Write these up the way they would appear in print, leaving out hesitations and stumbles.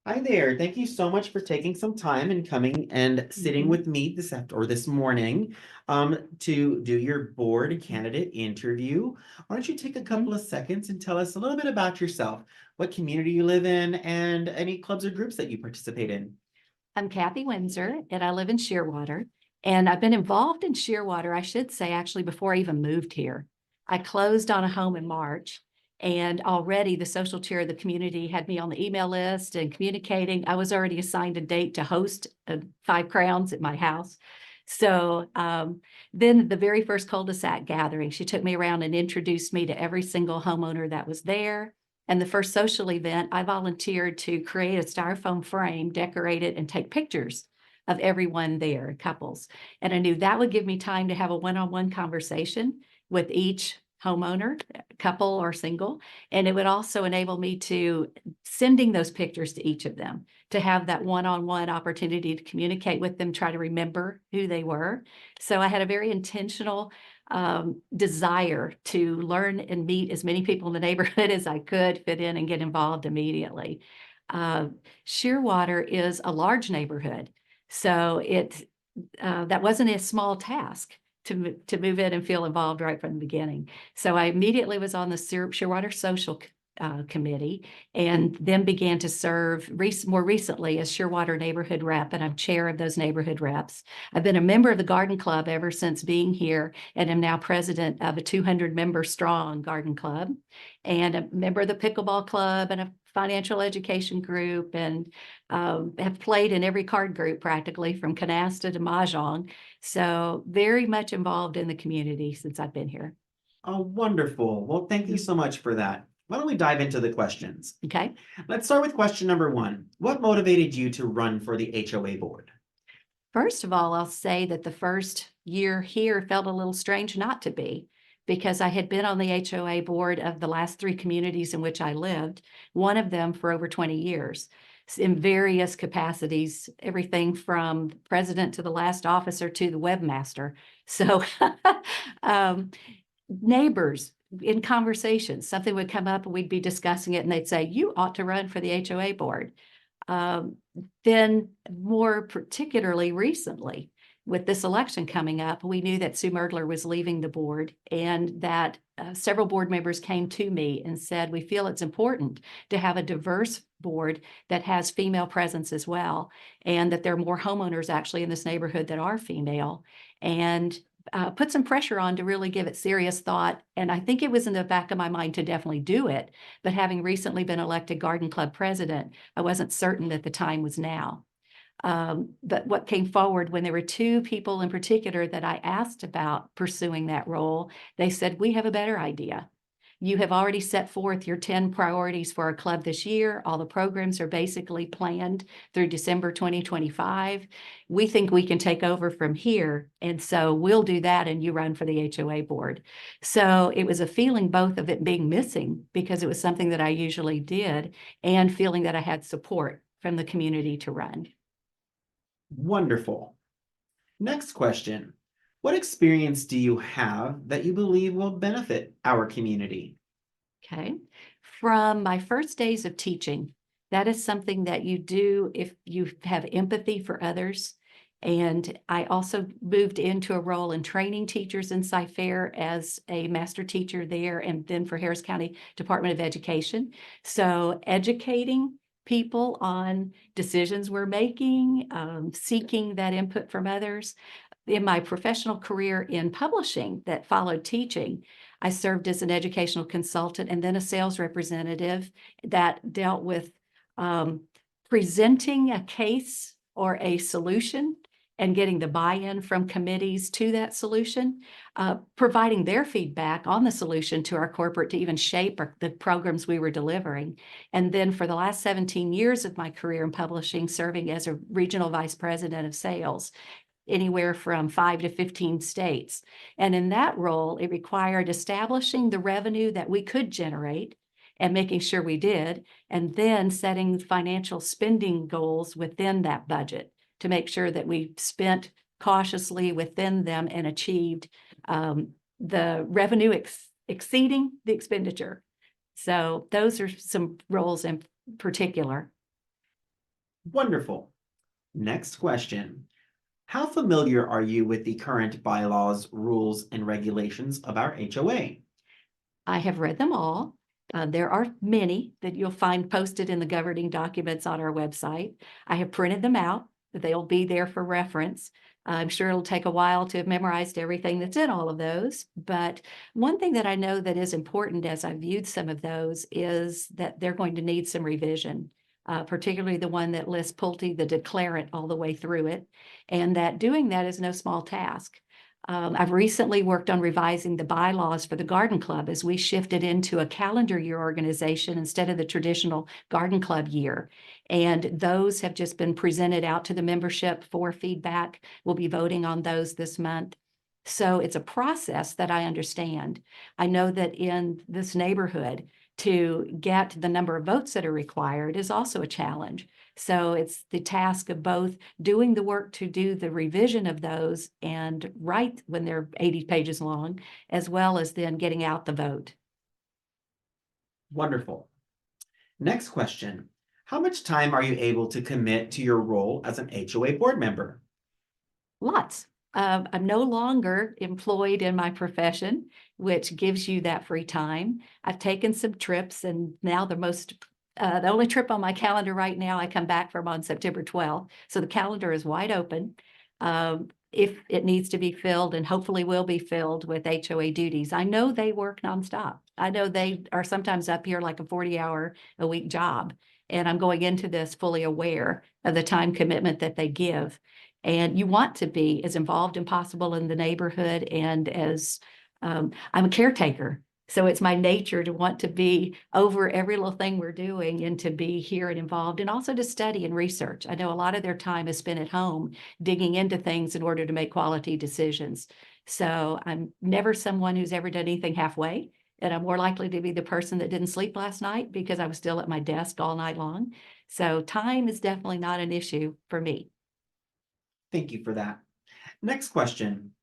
Hi there. Thank you so much for taking some time and coming and sitting Mhm. with me this morning to do your board candidate interview. Why don't you take a couple Mhm. of seconds and tell us a little bit about yourself, what community you live in, and any clubs or groups that you participate in? I'm Cathy Winsor, and I live in Shearwater. And I've been involved in Shearwater, I should say, actually, before I even moved here. I closed on a home in March, and already the social chair of the community had me on the email list and communicating. I was already assigned a date to host 5 Crowns at my house. So then the very first cul-de-sac gathering, she took me around and introduced me to every single homeowner that was there. And the first social event, I volunteered to create a styrofoam frame, decorate it, and take pictures of everyone there, couples. And I knew that would give me time to have a one-on-one conversation with each homeowner, couple or single. And it would also enable me to sending those pictures to each of them, to have that one-on-one opportunity to communicate with them, try to remember who they were. So I had a very intentional desire to learn and meet as many people in the neighborhood as I could, fit in and get involved immediately. Uh, Shearwater is a large neighborhood, so that wasn't a small task to move in and feel involved right from the beginning. So I immediately was on the Shearwater Social Committee, and then began to serve more recently as Shearwater Neighborhood Rep, and I'm chair of those neighborhood reps. I've been a member of the Garden Club ever since being here, and am now president of a 200-member strong garden club, and a member of the pickleball club and a financial education group, and have played in every card group practically from canasta to mahjong. So very much involved in the community since I've been here. Oh, wonderful. Well, thank you so much for that. Why don't we dive into the questions? Okay. Let's start with question number one. What motivated you to run for the HOA board? First of all, I'll say that the first year here felt a little strange not to be, because I had been on the HOA board of the last 3 communities in which I lived, one of them for over 20 years, in various capacities, everything from president to the last officer to the webmaster. So um, neighbors in conversations, something would come up and we'd be discussing it and they'd say, you ought to run for the HOA board. Um, then more particularly recently, with this election coming up, we knew that Sue Merdler was leaving the board, and that several board members came to me and said, we feel it's important to have a diverse board that has female presence as well, and that there are more homeowners actually in this neighborhood that are female, and put some pressure on to really give it serious thought. And I think it was in the back of my mind to definitely do it. But having recently been elected Garden Club president, I wasn't certain that the time was now. But what came forward when there were 2 people in particular that I asked about pursuing that role, they said, we have a better idea. You have already set forth your 10 priorities for our club this year. All the programs are basically planned through December 2025. We think we can take over from here. And so we'll do that and you run for the HOA board. So it was a feeling both of it being missing because it was something that I usually did, and feeling that I had support from the community to run. Wonderful. Next question. What experience do you have that you believe will benefit our community? Okay. From my first days of teaching, that is something that you do if you have empathy for others. And I also moved into a role in training teachers in Cy-Fair as a master teacher there, and then for Harris County Department of Education. So educating people on decisions we're making, seeking that input from others. In my professional career in publishing that followed teaching, I served as an educational consultant and then a sales representative that dealt with presenting a case or a solution and getting the buy-in from committees to that solution, providing their feedback on the solution to our corporate to even shape the programs we were delivering. And then for the last 17 years of my career in publishing, serving as a regional vice president of sales, anywhere from 5 to 15 states. And in that role, it required establishing the revenue that we could generate and making sure we did, and then setting financial spending goals within that budget to make sure that we spent cautiously within them and achieved the revenue exceeding the expenditure. So those are some roles in particular. Wonderful. Next question. How familiar are you with the current bylaws, rules, and regulations of our HOA? I have read them all. There are many that you'll find posted in the governing documents on our website. I have printed them out. They'll be there for reference. I'm sure it'll take a while to have memorized everything that's in all of those. But one thing that I know that is important as I viewed some of those is that they're going to need some revision. Particularly the one that lists Pulte, the declarant, all the way through it. And that doing that is no small task. I've recently worked on revising the bylaws for the garden club as we shifted into a calendar year organization instead of the traditional garden club year. And those have just been presented out to the membership for feedback. We'll be voting on those this month. So it's a process that I understand. I know that in this neighborhood, to get the number of votes that are required is also a challenge. So it's the task of both doing the work to do the revision of those and write when they're 80 pages long, as well as then getting out the vote. Wonderful. Next question. How much time are you able to commit to your role as an HOA board member? Lots. I'm no longer employed in my profession, which gives you that free time. I've taken some trips, and now the only trip on my calendar right now, I come back from on September 12th. So the calendar is wide open. If it needs to be filled, and hopefully will be filled with HOA duties. I know they work nonstop. I know they are sometimes up here like a 40-hour-a-week job. And I'm going into this fully aware of the time commitment that they give. And you want to be as involved as possible in the neighborhood and as I'm a caretaker. So it's my nature to want to be over every little thing we're doing and to be here and involved and also to study and research. I know a lot of their time is spent at home digging into things in order to make quality decisions. So I'm never someone who's ever done anything halfway. And I'm more likely to be the person that didn't sleep last night because I was still at my desk all night long. So time is definitely not an issue for me. Thank you for that. Next question.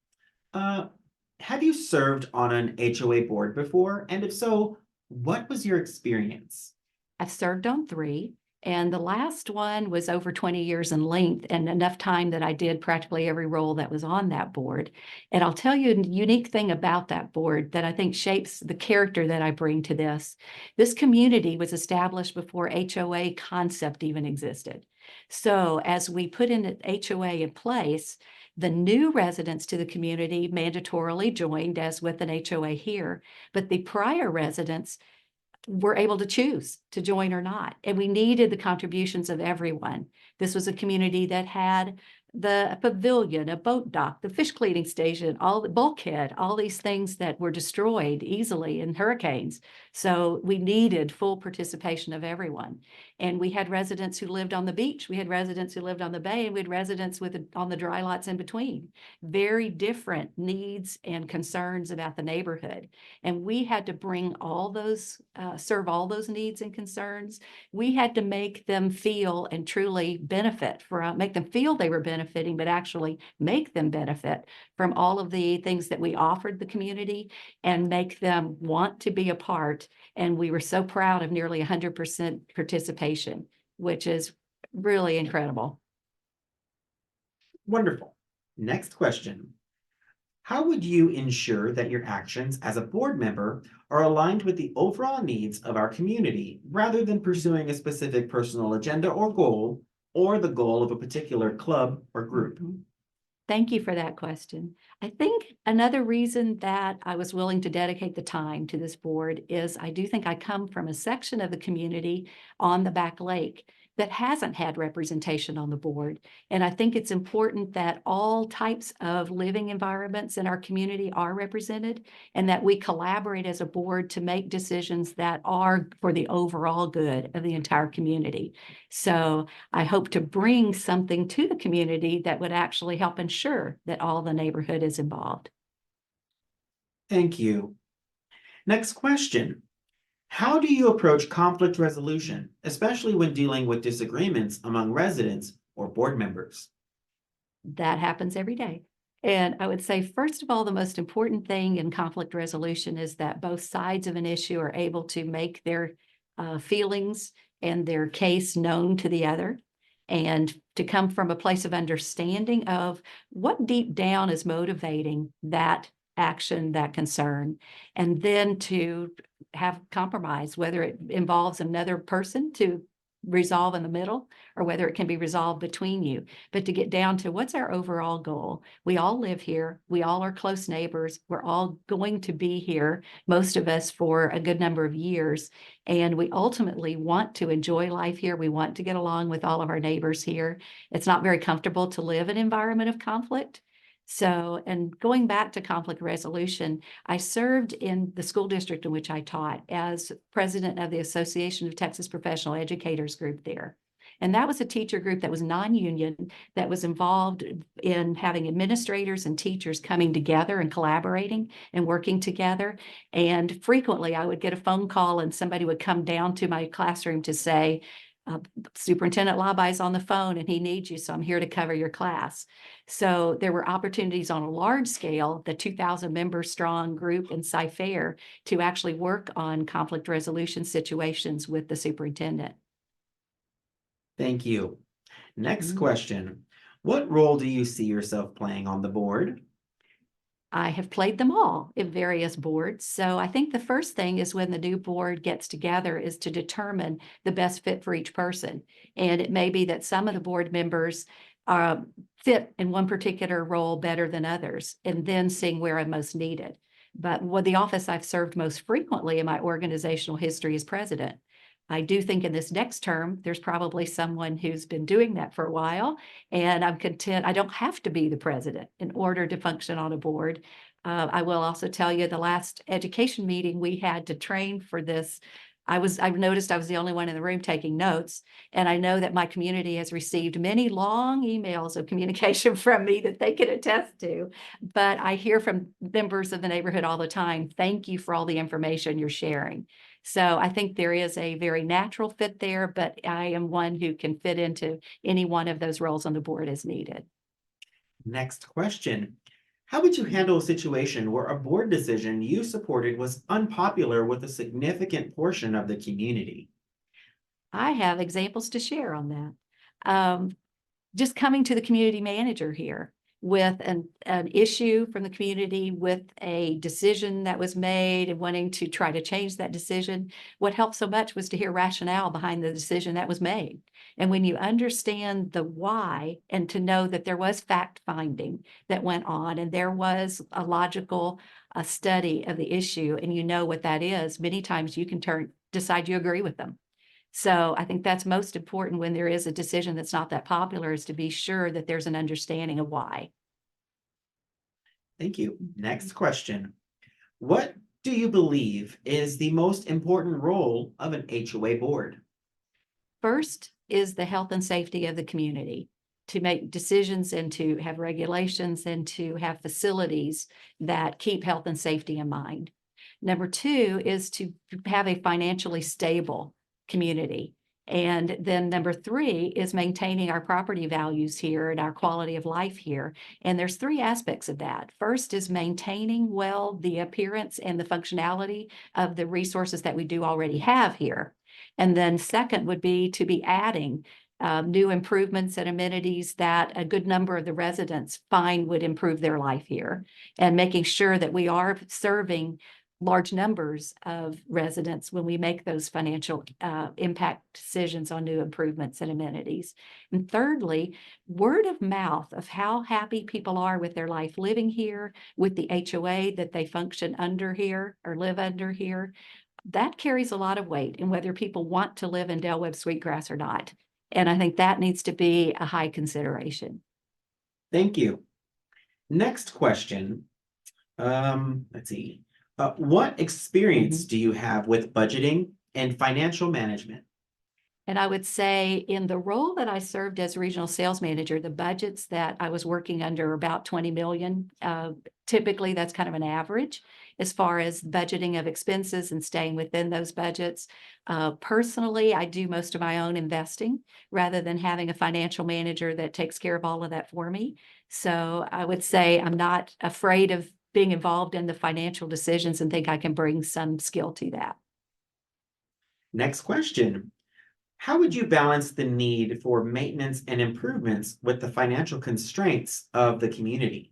Have you served on an HOA board before? And if so, what was your experience? I've served on 3, and the last one was over 20 years in length and enough time that I did practically every role that was on that board. And I'll tell you a unique thing about that board that I think shapes the character that I bring to this. This community was established before HOA concept even existed. So as we put in an HOA in place, the new residents to the community mandatorily joined as with an HOA here, but the prior residents were able to choose to join or not. And we needed the contributions of everyone. This was a community that had the pavilion, a boat dock, the fish cleaning station, all the bulkhead, all these things that were destroyed easily in hurricanes. So we needed full participation of everyone. And we had residents who lived on the beach. We had residents who lived on the bay, and we had residents on the dry lots in between. Very different needs and concerns about the neighborhood. And we had to bring all those, serve all those needs and concerns. We had to make them feel and truly benefit from, make them feel they were benefiting, but actually make them benefit from all of the things that we offered the community and make them want to be a part. And we were so proud of nearly 100% participation, which is really incredible. Wonderful. Next question. How would you ensure that your actions as a board member are aligned with the overall needs of our community rather than pursuing a specific personal agenda or goal, or the goal of a particular club or group? Thank you for that question. I think another reason that I was willing to dedicate the time to this board is I do think I come from a section of the community on the back lake that hasn't had representation on the board. And I think it's important that all types of living environments in our community are represented and that we collaborate as a board to make decisions that are for the overall good of the entire community. So I hope to bring something to the community that would actually help ensure that all the neighborhood is involved. Thank you. Next question. How do you approach conflict resolution, especially when dealing with disagreements among residents or board members? That happens every day. And I would say, first of all, the most important thing in conflict resolution is that both sides of an issue are able to make their feelings and their case known to the other. and to come from a place of understanding of what deep down is motivating that action, that concern, and then to have compromise, whether it involves another person to resolve in the middle or whether it can be resolved between you, but to get down to what's our overall goal. We all live here. We all are close neighbors. We're all going to be here, most of us, for a good number of years. And we ultimately want to enjoy life here. We want to get along with all of our neighbors here. It's not very comfortable to live in an environment of conflict. So, and going back to conflict resolution, I served in the school district in which I taught as president of the Association of Texas Professional Educators group there. And that was a teacher group that was non-union, that was involved in having administrators and teachers coming together and collaborating and working together. And frequently I would get a phone call and somebody would come down to my classroom to say, Superintendent Labai's on the phone and he needs you, so I'm here to cover your class. So there were opportunities on a large scale, the 2,000 member strong group in Cy-Fair, to actually work on conflict resolution situations with the superintendent. Thank you. Next Mhm. question. What role do you see yourself playing on the board? I have played them all in various boards. So I think the first thing is when the new board gets together is to determine the best fit for each person. And it may be that some of the board members fit in one particular role better than others, and then seeing where I'm most needed. But what the office I've served most frequently in my organizational history is president. I do think in this next term, there's probably someone who's been doing that for a while, and I'm content. I don't have to be the president in order to function on a board. I will also tell you the last education meeting we had to train for this. I've noticed I was the only one in the room taking notes. And I know that my community has received many long emails of communication from me that they can attest to. But I hear from members of the neighborhood all the time, thank you for all the information you're sharing. So I think there is a very natural fit there, but I am one who can fit into any one of those roles on the board as needed. Next question. How would you handle a situation where a board decision you supported was unpopular with a significant portion of the community? I have examples to share on that. Just coming to the community manager here with an issue from the community, with a decision that was made and wanting to try to change that decision. What helped so much was to hear rationale behind the decision that was made. And when you understand the why and to know that there was fact finding that went on and there was a logical study of the issue, and you know what that is, many times you can decide you agree with them. So I think that's most important when there is a decision that's not that popular, is to be sure that there's an understanding of why. Thank you. Next question. What do you believe is the most important role of an HOA board? First is the health and safety of the community, to make decisions and to have regulations and to have facilities that keep health and safety in mind. Number two is to have a financially stable community. And then number three is maintaining our property values here and our quality of life here. And there's three aspects of that. First is maintaining well the appearance and the functionality of the resources that we do already have here. And then second would be to be adding new improvements and amenities that a good number of the residents find would improve their life here, and making sure that we are serving large numbers of residents when we make those financial impact decisions on new improvements and amenities. And thirdly, word of mouth of how happy people are with their life living here, with the HOA that they function under here or live under here, that carries a lot of weight in whether people want to live in Webb Sweetgrass or not. And I think that needs to be a high consideration. Thank you. Next question. Let's see. What experience do you have with budgeting and financial management? And I would say in the role that I served as regional sales manager, the budgets that I was working under about 20 million. Typically, that's kind of an average as far as budgeting of expenses and staying within those budgets. Personally, I do most of my own investing rather than having a financial manager that takes care of all of that for me. So I would say I'm not afraid of being involved in the financial decisions and think I can bring some skill to that. Next question. How would you balance the need for maintenance and improvements with the financial constraints of the community?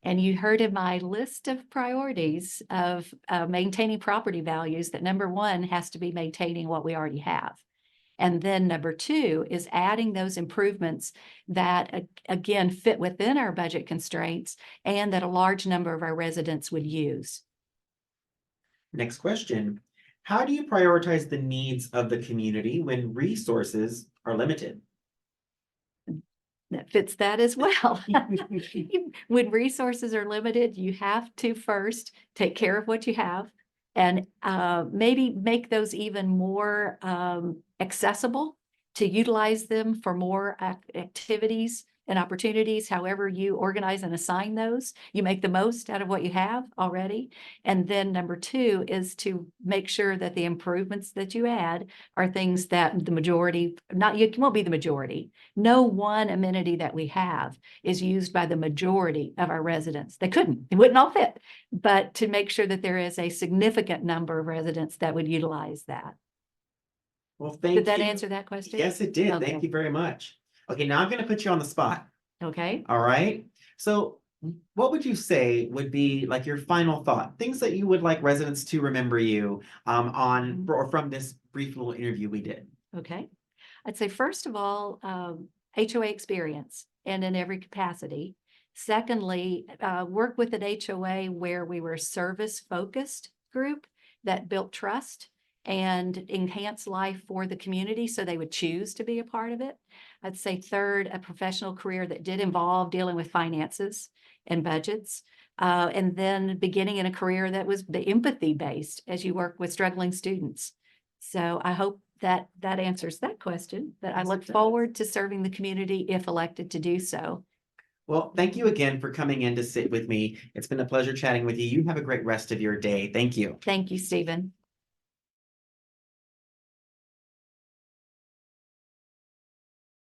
And you heard in my list of priorities of maintaining property values that number one has to be maintaining what we already have. And then number two is adding those improvements that again fit within our budget constraints and that a large number of our residents would use. Next question. How do you prioritize the needs of the community when resources are limited? That fits that as well. When resources are limited, you have to first take care of what you have and maybe make those even more accessible to utilize them for more activities and opportunities. However you organize and assign those, you make the most out of what you have already. And then number two is to make sure that the improvements that you add are things that the majority, not you won't be the majority. No one amenity that we have is used by the majority of our residents. They couldn't, it wouldn't all fit, but to make sure that there is a significant number of residents that would utilize that. Well, thank Did that you. answer that question? Yes, it did. Okay. Thank you very much. Okay, now I'm going to put you on the spot. Okay. All right. So, what would you say would be like your final thought? Things that you would like residents to remember you on or from this brief little interview we did. Okay. I'd say, first of all, HOA experience and in every capacity. Secondly, work with an HOA where we were a service-focused group that built trust and enhanced life for the community so they would choose to be a part of it. I'd say third, a professional career that did involve dealing with finances and budgets. And then beginning in a career that was empathy-based as you work with struggling students. So I hope that answers that question, but I Yes, it look does. forward to serving the community if elected to do so. Well, thank you again for coming in to sit with me. It's been a pleasure chatting with you. You have a great rest of your day. Thank you. Thank you, Stephen.